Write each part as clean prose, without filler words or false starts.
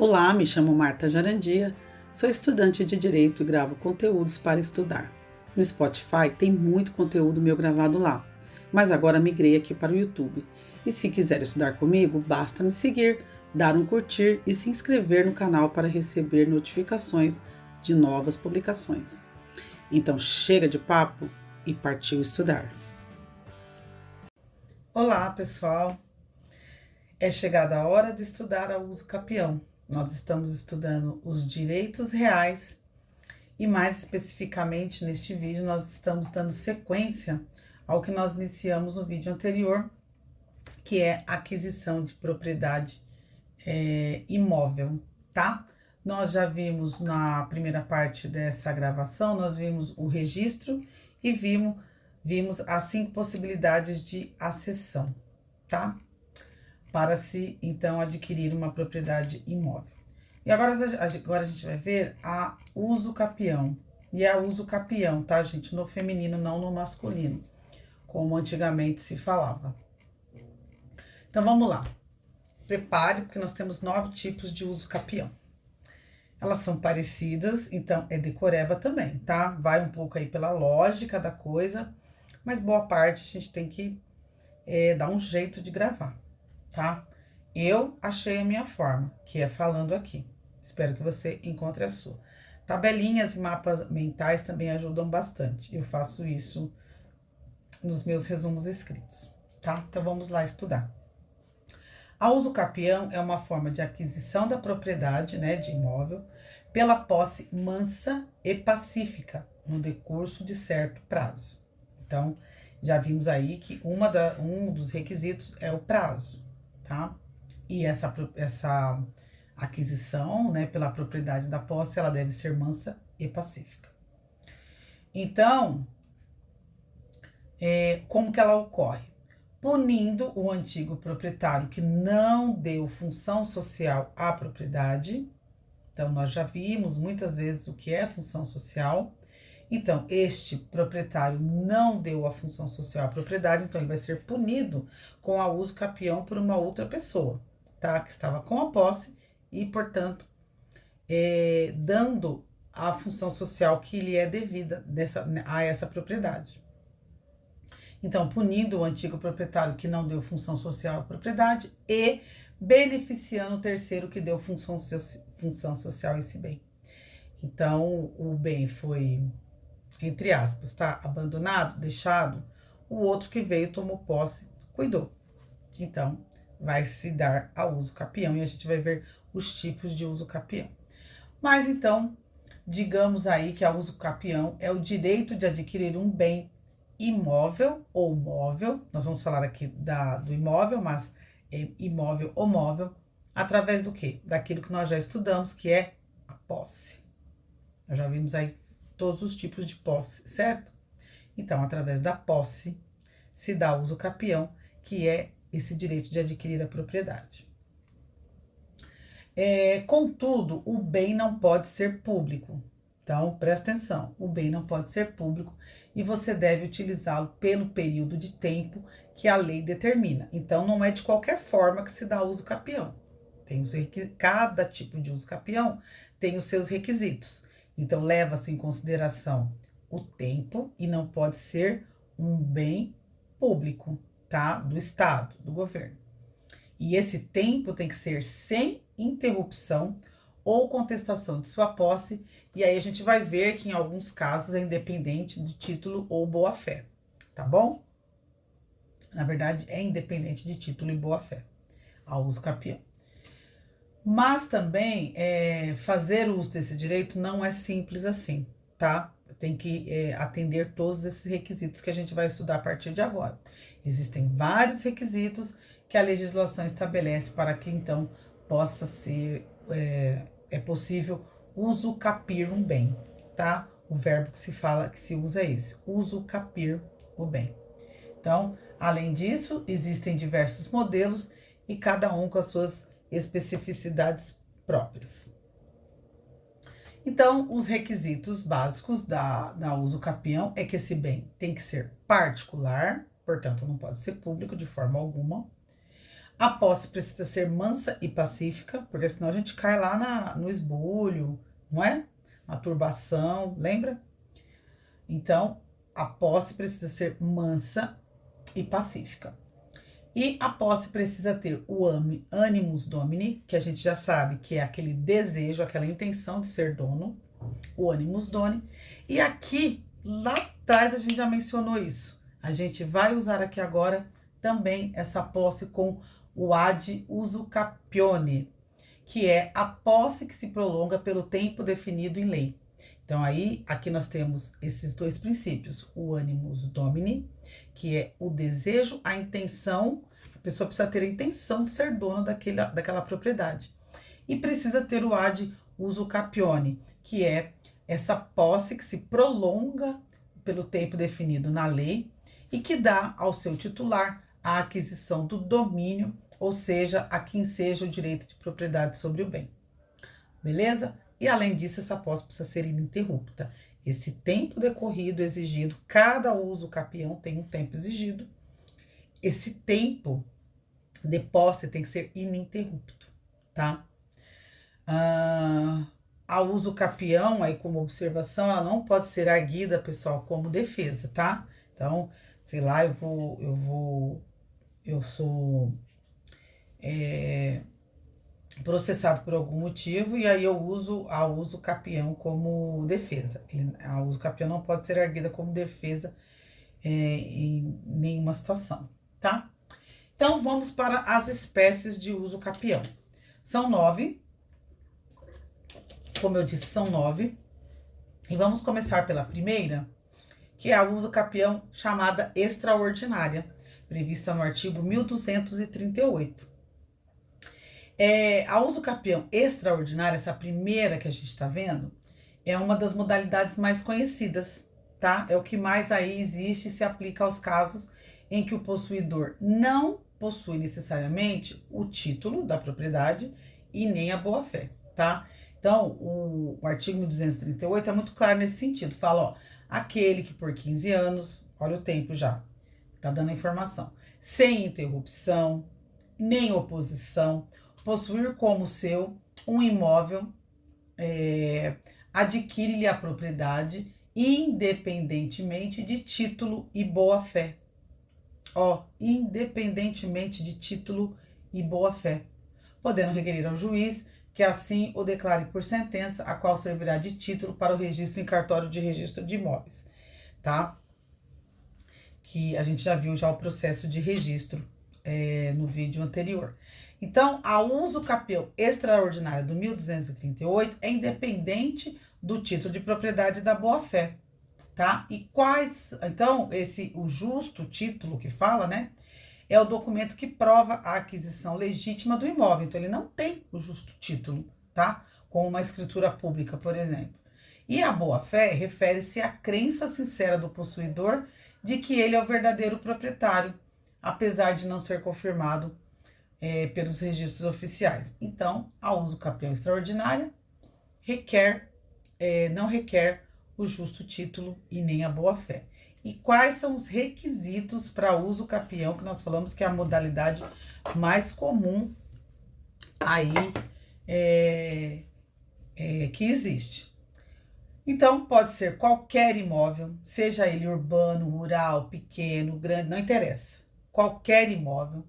Olá, me chamo Marta Jarandia, sou estudante de Direito e gravo conteúdos para estudar. No Spotify tem muito conteúdo meu gravado lá, mas agora migrei aqui para o YouTube. E se quiser estudar comigo, basta me seguir, dar um curtir e se inscrever no canal para receber notificações de novas publicações. Então chega de papo e partiu estudar. Olá, pessoal! É chegada a hora de estudar a uso capião. Nós estamos estudando os direitos reais e, mais especificamente, neste vídeo, nós estamos dando sequência ao que nós iniciamos no vídeo anterior, que é aquisição de propriedade imóvel, tá? Nós já vimos na primeira parte dessa gravação, nós vimos o registro e vimos as 5 possibilidades de acessão, tá? Para se, então, adquirir uma propriedade imóvel. E agora a gente vai ver a uso capião. E é a uso capião, tá, gente? No feminino, não no masculino, como antigamente se falava. Então, vamos lá. Prepare, porque nós temos 9 tipos de uso capião. Elas são parecidas, então é decoreba também, tá? Vai um pouco aí pela lógica da coisa, mas boa parte a gente tem que dar um jeito de gravar, tá? Eu achei a minha forma, que é falando aqui. Espero que você encontre a sua. Tabelinhas e mapas mentais também ajudam bastante. Eu faço isso nos meus resumos escritos, tá? Então, vamos lá estudar. A uso capião é uma forma de aquisição da propriedade, né, de imóvel, pela posse mansa e pacífica, no decurso de certo prazo. Então, já vimos aí que um dos requisitos é o prazo, tá? E essa aquisição, né, pela propriedade da posse, ela deve ser mansa e pacífica. Então, como que ela ocorre? Punindo o antigo proprietário que não deu função social à propriedade. Então, nós já vimos muitas vezes o que é função social. Então, este proprietário não deu a função social à propriedade, então ele vai ser punido com a uso capião por uma outra pessoa, tá? Que estava com a posse e, portanto, dando a função social que lhe é devida a essa propriedade. Então, punindo o antigo proprietário que não deu função social à propriedade e beneficiando o terceiro que deu função social a esse bem. Então, o bem foi, entre aspas, tá? Abandonado, deixado, o outro que veio, tomou posse, cuidou. Então, vai se dar a uso capião e a gente vai ver os tipos de uso capião. Mas, então, digamos aí que a uso capião é o direito de adquirir um bem imóvel ou móvel, nós vamos falar aqui do imóvel, mas imóvel ou móvel, através do quê? Daquilo que nós já estudamos, que é a posse. Nós já vimos aí todos os tipos de posse, certo? Então, através da posse, se dá uso capião, que é esse direito de adquirir a propriedade. Contudo, o bem não pode ser público. Então, presta atenção, o bem não pode ser público e você deve utilizá-lo pelo período de tempo que a lei determina. Então, não é de qualquer forma que se dá uso capião. Cada tipo de uso capião tem os seus requisitos. Então, leva-se em consideração o tempo e não pode ser um bem público, tá? Do Estado, do governo. E esse tempo tem que ser sem interrupção ou contestação de sua posse, e aí a gente vai ver que em alguns casos é independente de título ou boa-fé, tá bom? Na verdade, é independente de título e boa-fé, a uso capião. Mas também, fazer uso desse direito não é simples assim, tá? Tem que atender todos esses requisitos que a gente vai estudar a partir de agora. Existem vários requisitos que a legislação estabelece para que, então, possa ser, possível usucapir um bem, tá? O verbo que se usa é esse, usucapir o bem. Então, além disso, existem diversos modelos e cada um com as suas especificidades próprias. Então, os requisitos básicos da uso capião é que esse bem tem que ser particular, portanto, não pode ser público de forma alguma. A posse precisa ser mansa e pacífica, porque senão a gente cai lá no esbulho, não é? Na turbação, lembra? Então, a posse precisa ser mansa e pacífica. E a posse precisa ter o animus domini, que a gente já sabe que é aquele desejo, aquela intenção de ser dono, o animus domini. E aqui, lá atrás, a gente já mencionou isso. A gente vai usar aqui agora também essa posse com o ad usucapione, que é a posse que se prolonga pelo tempo definido em lei. Então, aí, aqui nós temos esses dois princípios, o animus domini, que é o desejo, a intenção, a pessoa precisa ter a intenção de ser dona daquela propriedade. E precisa ter o ad usucapione, que é essa posse que se prolonga pelo tempo definido na lei e que dá ao seu titular a aquisição do domínio, ou seja, a quem seja o direito de propriedade sobre o bem. Beleza? E além disso, essa posse precisa ser ininterrupta. Esse tempo decorrido exigido, cada uso capião tem um tempo exigido. Esse tempo de posse tem que ser ininterrupto, tá? A uso capião, aí como observação, ela não pode ser arguida, pessoal, como defesa, tá? Então, sei lá, eu sou processado por algum motivo e aí eu uso a uso capião como defesa. A uso capião não pode ser erguida como defesa em nenhuma situação, tá? Então, vamos para as espécies de uso capião. São 9, como eu disse, são 9. E vamos começar pela primeira, que é a uso capião chamada extraordinária, prevista no artigo 1238. A uso capião extraordinária, essa primeira que a gente está vendo, é uma das modalidades mais conhecidas, tá? É o que mais aí existe e se aplica aos casos em que o possuidor não possui necessariamente o título da propriedade e nem a boa-fé, tá? Então, o artigo 1238 é muito claro nesse sentido. Fala, ó, aquele que por 15 anos, olha o tempo já, tá dando a informação, sem interrupção, nem oposição, possuir como seu um imóvel, adquire-lhe a propriedade independentemente de título e boa-fé. Ó, independentemente de título e boa-fé, podendo requerer ao juiz que assim o declare por sentença, a qual servirá de título para o registro em cartório de registro de imóveis, tá? Que a gente já viu já o processo de registro no vídeo anterior. Então, a uso capião extraordinária do 1238 é independente do título de propriedade da boa-fé, tá? E quais... Então, o justo título que fala, né? É o documento que prova a aquisição legítima do imóvel. Então, ele não tem o justo título, tá? Com uma escritura pública, por exemplo. E a boa-fé refere-se à crença sincera do possuidor de que ele é o verdadeiro proprietário, apesar de não ser confirmado pelos registros oficiais. Então, a uso capião extraordinária não requer o justo título e nem a boa-fé. E quais são os requisitos para uso capião, que nós falamos que é a modalidade mais comum aí que existe? Então, pode ser qualquer imóvel, seja ele urbano, rural, pequeno, grande, não interessa. Qualquer imóvel.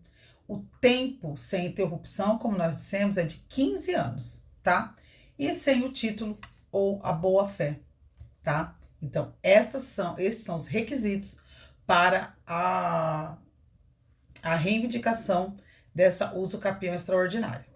O tempo sem interrupção, como nós dissemos, é de 15 anos, tá? E sem o título ou a boa-fé, tá? Então, esses são os requisitos para a reivindicação dessa uso capião extraordinária.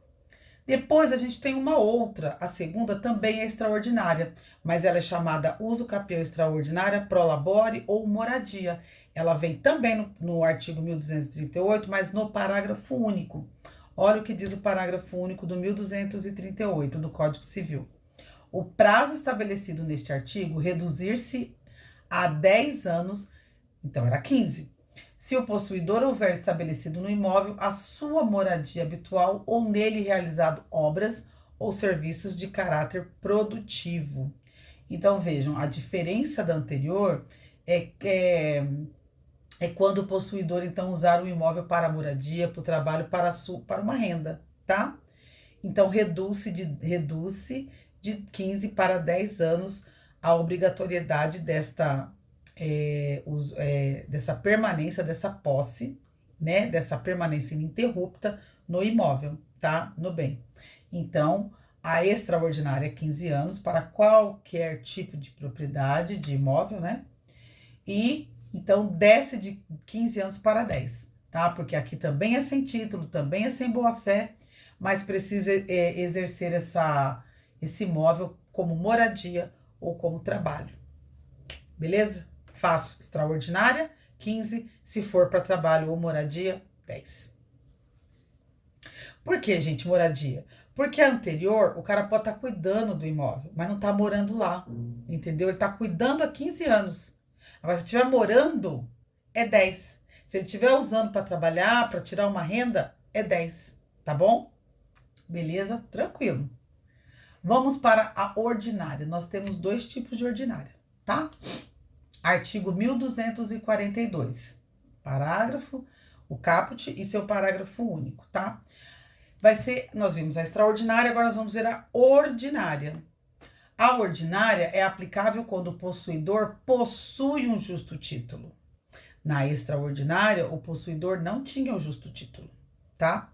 Depois a gente tem uma outra, a segunda também é extraordinária, mas ela é chamada uso capião extraordinária pro labore ou moradia. Ela vem também no artigo 1238, mas no parágrafo único. Olha o que diz o parágrafo único do 1238 do Código Civil. O prazo estabelecido neste artigo reduzir-se a 10 anos, então era 15, se o possuidor houver estabelecido no imóvel a sua moradia habitual ou nele realizado obras ou serviços de caráter produtivo. Então, vejam, a diferença da anterior é é quando o possuidor, então, usar o imóvel para moradia, para o trabalho, para uma renda, tá? Então, reduz de 15 para 10 anos a obrigatoriedade dessa permanência, dessa posse, né? Dessa permanência ininterrupta no imóvel, tá? No bem. Então, a extraordinária é 15 anos para qualquer tipo de propriedade de imóvel, né? E então desce de 15 anos para 10, tá? Porque aqui também é sem título, também é sem boa-fé, mas precisa exercer esse imóvel como moradia ou como trabalho. Beleza? Fácil, extraordinária, 15, se for para trabalho ou moradia, 10. Por que, gente, moradia? Porque a anterior, o cara pode estar cuidando do imóvel, mas não está morando lá, entendeu? Ele está cuidando há 15 anos. Agora, se estiver morando, é 10. Se ele estiver usando para trabalhar, para tirar uma renda, é 10, tá bom? Beleza? Tranquilo. Vamos para a ordinária. Nós temos 2 tipos de ordinária, tá? Artigo 1242. Parágrafo, o caput e seu parágrafo único, tá? Nós vimos a extraordinária, agora nós vamos ver a ordinária. A ordinária é aplicável quando o possuidor possui um justo título. Na extraordinária, o possuidor não tinha o justo título, tá?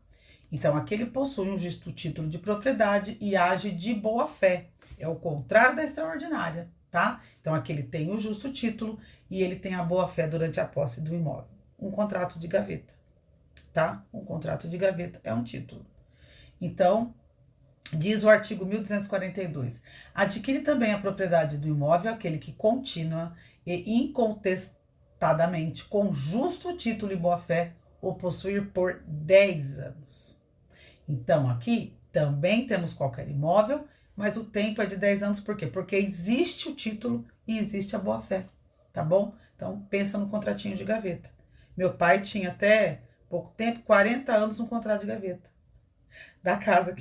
Então, aquele possui um justo título de propriedade e age de boa fé. É o contrário da extraordinária, tá? Então, aquele tem o justo título e ele tem a boa fé durante a posse do imóvel. Um contrato de gaveta, tá? Um contrato de gaveta é um título. Então, diz o artigo 1242, adquire também a propriedade do imóvel aquele que contínua e incontestadamente, com justo título e boa-fé, o possuir por 10 anos. Então, aqui também temos qualquer imóvel, mas o tempo é de 10 anos, por quê? Porque existe o título e existe a boa-fé, tá bom? Então, pensa no contratinho de gaveta. Meu pai tinha até pouco tempo, 40 anos no contrato de gaveta da casa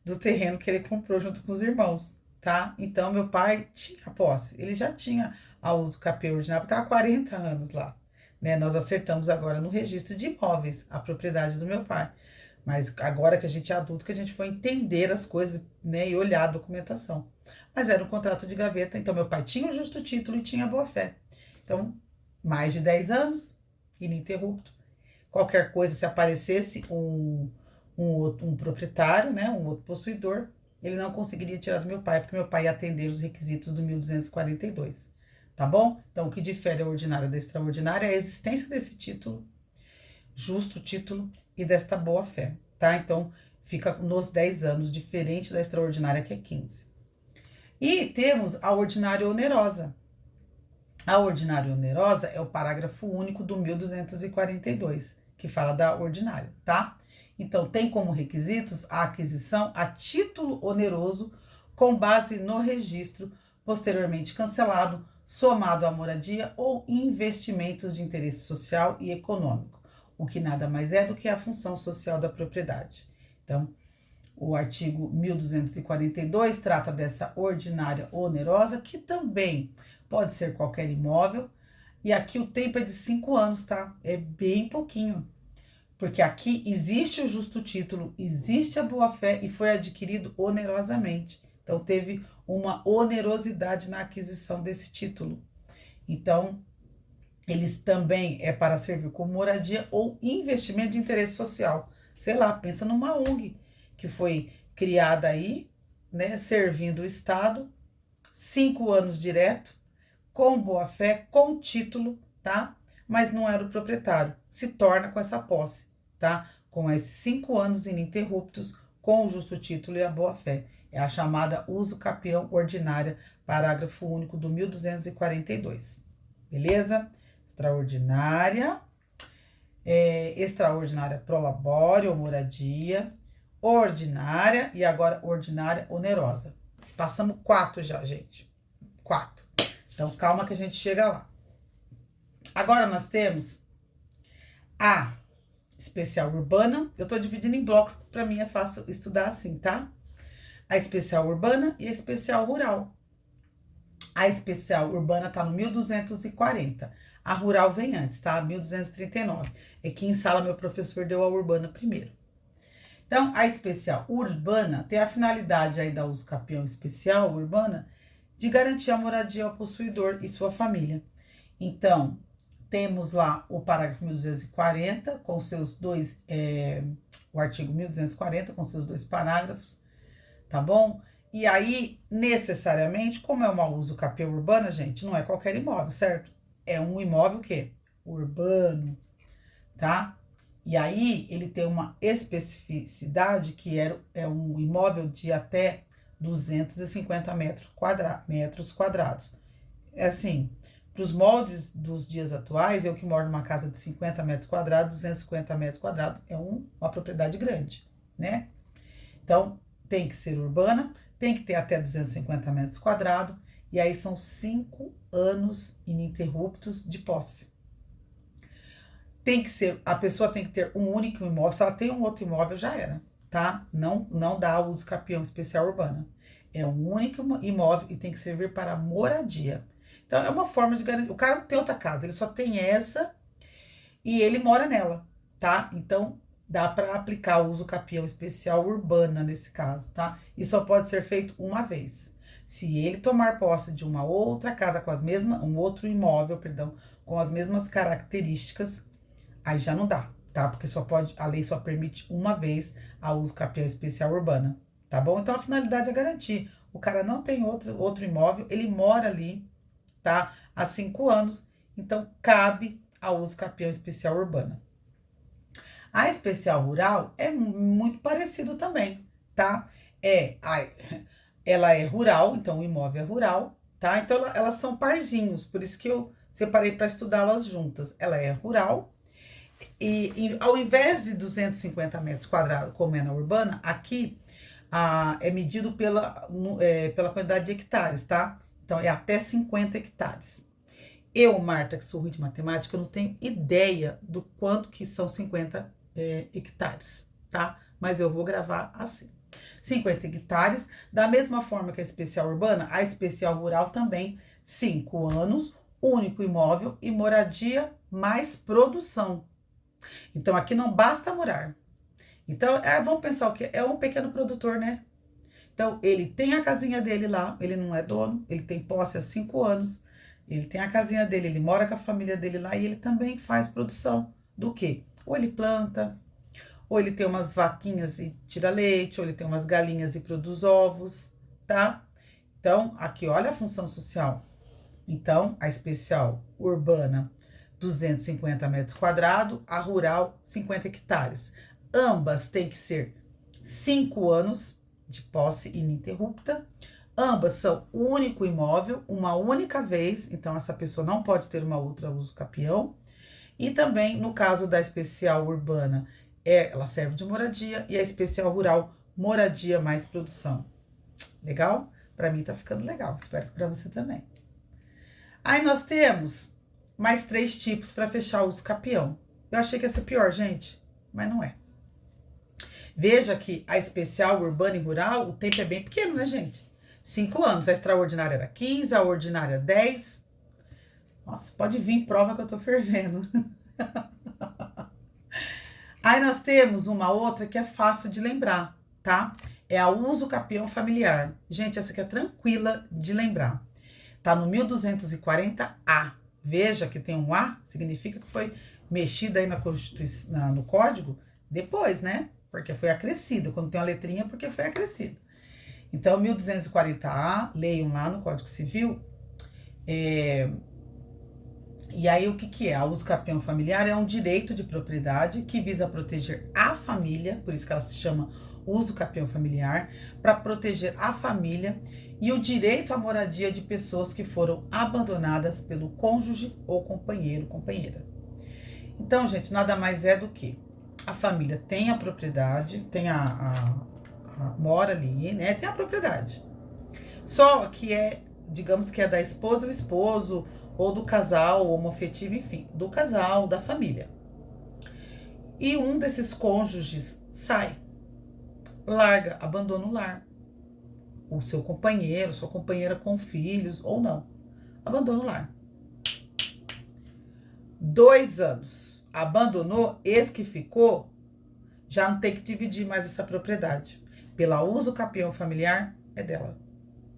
do terreno que ele comprou junto com os irmãos, tá? Então, meu pai tinha posse, ele já tinha a uso capê ordinário, estava 40 anos lá, né? Nós acertamos agora no registro de imóveis a propriedade do meu pai, mas agora que a gente é adulto, que a gente foi entender as coisas, né, e olhar a documentação. Mas era um contrato de gaveta, então meu pai tinha o justo título e tinha a boa-fé. Então, mais de 10 anos, ininterrupto. Qualquer coisa, se aparecesse um proprietário, né, um outro possuidor, ele não conseguiria tirar do meu pai, porque meu pai ia atender os requisitos do 1242, tá bom? Então, o que difere a ordinária da extraordinária é a existência desse título, justo título e desta boa-fé, tá? Então, fica nos 10 anos, diferente da extraordinária, que é 15. E temos a ordinária onerosa. A ordinária onerosa é o parágrafo único do 1242, que fala da ordinária, tá? Então, tem como requisitos a aquisição a título oneroso com base no registro posteriormente cancelado, somado à moradia ou investimentos de interesse social e econômico, o que nada mais é do que a função social da propriedade. Então, o artigo 1242 trata dessa ordinária onerosa, que também pode ser qualquer imóvel, e aqui o tempo é de 5 anos, tá? É bem pouquinho. Porque aqui existe o justo título, existe a boa-fé e foi adquirido onerosamente. Então, teve uma onerosidade na aquisição desse título. Então, eles também é para servir como moradia ou investimento de interesse social. Sei lá, pensa numa ONG que foi criada aí, né, servindo o Estado, 5 anos direto, com boa-fé, com título, tá? Mas não era o proprietário, se torna com essa posse, tá? Com esses 5 anos ininterruptos, com o justo título e a boa-fé. É a chamada uso capião ordinária, parágrafo único do 1242. Beleza? Extraordinária, extraordinária prolabore ou moradia, ordinária e agora ordinária onerosa. Passamos 4 já, gente. 4. Então, calma que a gente chega lá. Agora nós temos a especial urbana. Eu tô dividindo em blocos, para mim é fácil estudar assim, tá? A especial urbana e a especial rural. A especial urbana tá no 1240. A rural vem antes, tá? 1239. É que em sala meu professor deu a urbana primeiro. Então, a especial urbana tem a finalidade aí da uso capião especial urbana de garantir a moradia ao possuidor e sua família. Então, temos lá o parágrafo 1240 com seus dois, o artigo 1240 com seus dois parágrafos, tá bom? E aí, necessariamente, como é uma uso capião urbana, gente, não é qualquer imóvel, certo? É um imóvel o quê? Urbano, tá? E aí, ele tem uma especificidade que é um imóvel de até 250 metros quadrados. É assim, para os moldes dos dias atuais, eu que moro numa casa de 50 metros quadrados, 250 metros quadrados, é uma propriedade grande, né? Então, tem que ser urbana, tem que ter até 250 metros quadrados, e aí são 5 anos ininterruptos de posse. Tem que ser, a pessoa tem que ter um único imóvel, se ela tem um outro imóvel, já era, tá? Não dá uso capião especial urbana. É um único imóvel e tem que servir para moradia. Então, é uma forma de garantir. O cara não tem outra casa, ele só tem essa e ele mora nela, tá? Então, dá para aplicar o uso capião especial urbana nesse caso, tá? E só pode ser feito uma vez. Se ele tomar posse de uma outra casa com as mesmas, um outro imóvel, perdão, com as mesmas características, aí já não dá, tá? Porque a lei só permite uma vez a uso capião especial urbana, tá bom? Então, a finalidade é garantir. O cara não tem outro imóvel, ele mora ali, tá? Há 5 anos, então cabe a uso capião especial urbana. A especial rural é muito parecido também, tá? Ela é rural, então o imóvel é rural, tá? Então elas são parzinhos, por isso que eu separei para estudá-las juntas. Ela é rural e ao invés de 250 metros quadrados, como é na urbana, aqui é medido pela quantidade de hectares, tá? Então é até 50 hectares. Eu, Marta, que sou ruim de matemática, eu não tenho ideia do quanto que são 50 hectares, tá? Mas eu vou gravar assim. 50 hectares, da mesma forma que a especial urbana, a especial rural também, 5 anos, único imóvel e moradia mais produção. Então, aqui não basta morar. Então, vamos pensar o que? É um pequeno produtor, né? Então, ele tem a casinha dele lá, ele não é dono, ele tem posse há 5 anos, ele tem a casinha dele, ele mora com a família dele lá e ele também faz produção do quê? Ou ele planta, ou ele tem umas vaquinhas e tira leite, ou ele tem umas galinhas e produz ovos, tá? Então, aqui, olha a função social. Então, a especial urbana, 250 metros quadrados, a rural, 50 hectares. Ambas têm que ser 5 anos de posse ininterrupta. Ambas são único imóvel, uma única vez, então essa pessoa não pode ter uma outra uso capião. E também, no caso da especial urbana, ela serve de moradia, e a especial rural, moradia mais produção. Legal? Para mim tá ficando legal, espero que para você também. Aí nós temos mais 3 tipos para fechar o uso capião. Eu achei que ia ser pior, gente, mas não é. Veja que a especial urbana e rural, o tempo é bem pequeno, né, gente? 5 anos, a extraordinária era 15, a ordinária 10. Nossa, pode vir prova que eu tô fervendo. Aí nós temos uma outra que é fácil de lembrar, tá? É a uso capião familiar. Gente, essa aqui é tranquila de lembrar. Tá no 1240A. Veja que tem um A, significa que foi mexida aí na Constituição, no Código, depois, né? Porque foi acrescido. Quando tem uma letrinha, porque foi acrescido. Então, 1240A, leiam lá no Código Civil. E aí, o que é? A uso capião familiar é um direito de propriedade que visa proteger a família, por isso que ela se chama uso capião familiar, para proteger a família e o direito à moradia de pessoas que foram abandonadas pelo cônjuge ou companheiro, companheira. Então, gente, nada mais é do que a família tem a propriedade, tem mora ali, né? Tem a propriedade. Só que digamos que é da esposa ou esposo, ou do casal homoafetivo, enfim, do casal, da família. E um desses cônjuges sai, larga, abandona o lar. O seu companheiro, sua companheira com filhos, ou não, abandona o lar. 2 anos. Abandonou, esse que ficou, já não tem que dividir mais essa propriedade. Pela uso capião familiar, é dela.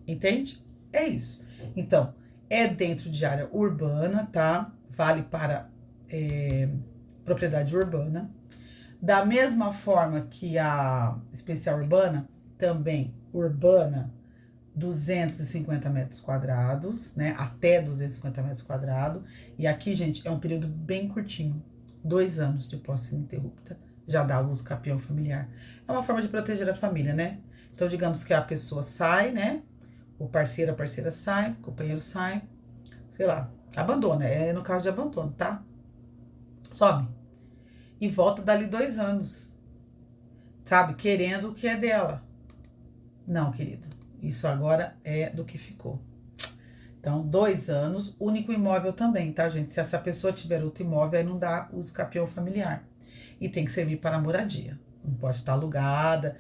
Entende? É isso. Então, é dentro de área urbana, tá? Vale para propriedade urbana. Da mesma forma que a especial urbana, também urbana, 250 metros quadrados, né? Até 250 metros quadrados. E aqui, gente, é um período bem curtinho. 2 anos de posse ininterrupta. Já dá uso capião familiar. É uma forma de proteger a família, né? Então, digamos que a pessoa sai, né? O parceiro, a parceira sai, o companheiro sai, sei lá, abandona. É no caso de abandono, tá? Some. E volta dali 2 anos. Sabe? Querendo o que é dela. Não, querido. Isso agora é do que ficou. Então, 2 anos, único imóvel também, tá, gente? Se essa pessoa tiver outro imóvel, aí não dá uso capião familiar. E tem que servir para moradia. Não pode estar alugada,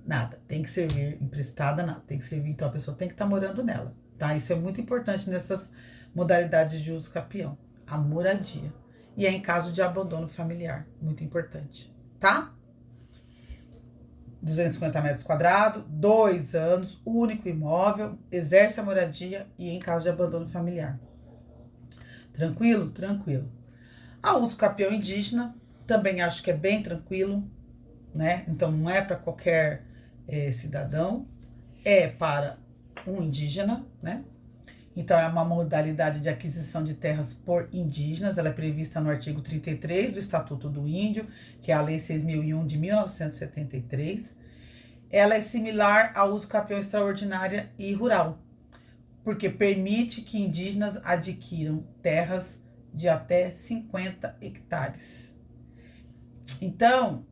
nada. Tem que servir emprestada, nada. Tem que servir, então a pessoa tem que estar morando nela, tá? Isso é muito importante nessas modalidades de uso capião. A moradia. E é em caso de abandono familiar. Muito importante, tá? 250 metros quadrados, 2 anos, único imóvel, exerce a moradia e em caso de abandono familiar. Tranquilo? Tranquilo. A uso capião indígena, também acho que é bem tranquilo, né? Então não é para qualquer cidadão, é para um indígena, né? Então é uma modalidade de aquisição de terras por indígenas, ela é prevista no artigo 33 do Estatuto do Índio, que é a Lei 6.001 de 1973. Ela é similar ao uso capião extraordinária e rural, porque permite que indígenas adquiram terras de até 50 hectares. Então,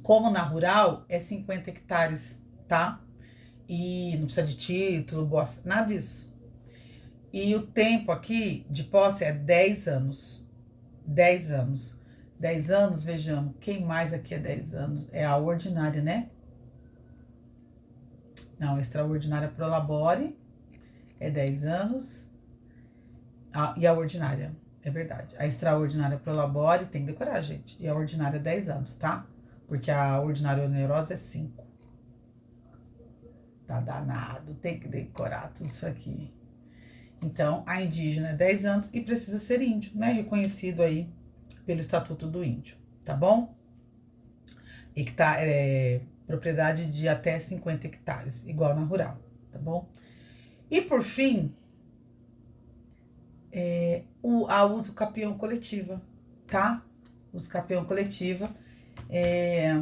como na rural, é 50 hectares, tá? E não precisa de título, nada disso. E o tempo aqui de posse é 10 anos. 10 anos. 10 anos, vejamos, quem mais aqui é 10 anos? É a ordinária, né? Não, a extraordinária prolabore é 10 anos. E a ordinária, é verdade. A extraordinária prolabore, tem que decorar, gente. E a ordinária é 10 anos, tá? Porque a ordinária onerosa é 5. Tá danado, tem que decorar tudo isso aqui. Então, a indígena é 10 anos e precisa ser índio, né? Reconhecido aí pelo Estatuto do Índio, tá bom? Propriedade de até 50 hectares, igual na rural, tá bom? E por fim, a uso capião coletiva, tá? Uso capião coletiva é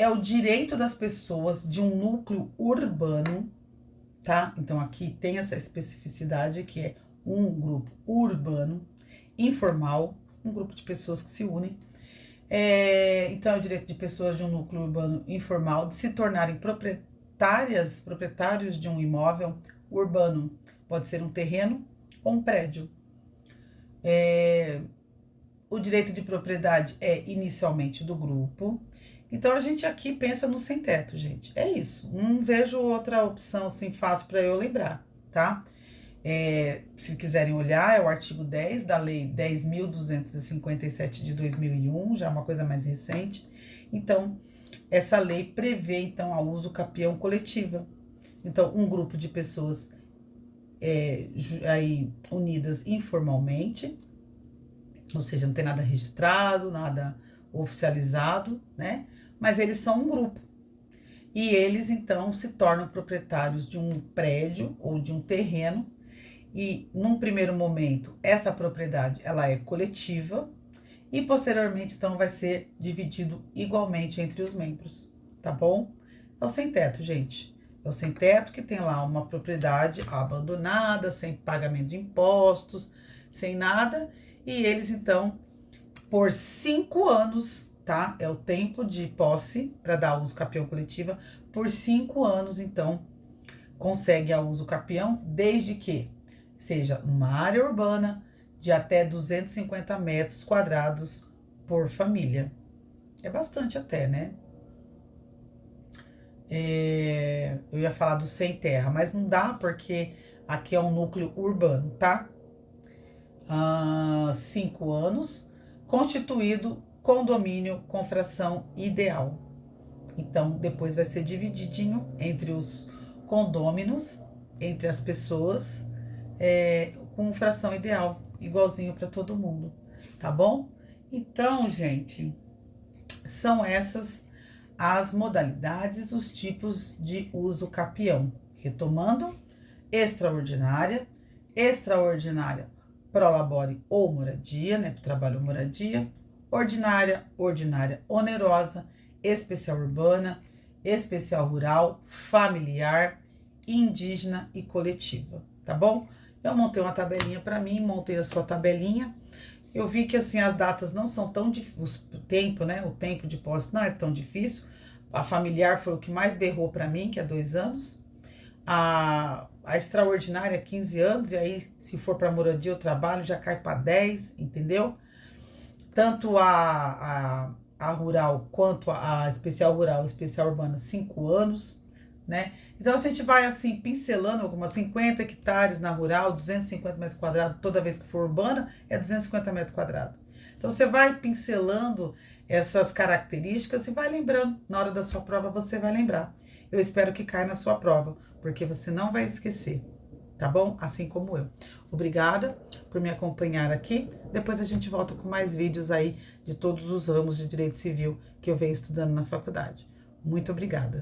o direito das pessoas de um núcleo urbano, tá? Então aqui tem essa especificidade que é um grupo urbano, informal, um grupo de pessoas que se unem. Então é o direito de pessoas de um núcleo urbano informal de se tornarem proprietários de um imóvel urbano. Pode ser um terreno ou um prédio. O direito de propriedade é inicialmente do grupo. Então a gente aqui pensa no sem teto, gente. É isso. Não vejo outra opção assim fácil para eu lembrar, tá? Se quiserem olhar, é o artigo 10 da Lei 10.257 de 2001, já é uma coisa mais recente. Então, essa lei prevê, então, a uso capião coletiva. Então, um grupo de pessoas aí unidas informalmente, ou seja, não tem nada registrado, nada oficializado, né? Mas eles são um grupo. E eles, então, se tornam proprietários de um prédio ou de um terreno. E, num primeiro momento, essa propriedade, ela é coletiva. E, posteriormente, então, vai ser dividido igualmente entre os membros, tá bom? É o sem-teto, gente. É o sem-teto que tem lá uma propriedade abandonada, sem pagamento de impostos, sem nada. E eles, então, por 5 anos, tá? É o tempo de posse para dar uso capião coletiva. Por 5 anos, então, consegue a uso capião, desde que seja uma área urbana de até 250 metros quadrados por família. É bastante até, né? Eu ia falar do sem terra, mas não dá porque aqui é um núcleo urbano, tá? 5 anos, constituído condomínio com fração ideal. Então, depois vai ser divididinho entre os condôminos, entre as pessoas, com fração ideal, igualzinho para todo mundo, tá bom? Então, gente, são essas as modalidades, os tipos de uso capião. Retomando: extraordinária, extraordinária prolabore ou moradia, né, para trabalho ou moradia, ordinária, ordinária onerosa, especial urbana, especial rural, familiar, indígena e coletiva, tá bom? Eu montei uma tabelinha para mim, montei a sua tabelinha. Eu vi que assim as datas não são tão difíceis, o tempo, né? O tempo de posse não é tão difícil. A familiar foi o que mais berrou para mim, que é 2 anos. A extraordinária é 15 anos, e aí, se for para moradia ou trabalho, já cai para 10, entendeu? Tanto a rural quanto a especial rural, especial urbana, 5 anos, né? Então, a gente vai, assim, pincelando algumas 50 hectares na rural, 250 metros quadrados, toda vez que for urbana, é 250 metros quadrados. Então, você vai pincelando essas características e vai lembrando. Na hora da sua prova, você vai lembrar. Eu espero que caia na sua prova, porque você não vai esquecer, tá bom? Assim como eu. Obrigada por me acompanhar aqui. Depois a gente volta com mais vídeos aí de todos os ramos de direito civil que eu venho estudando na faculdade. Muito obrigada.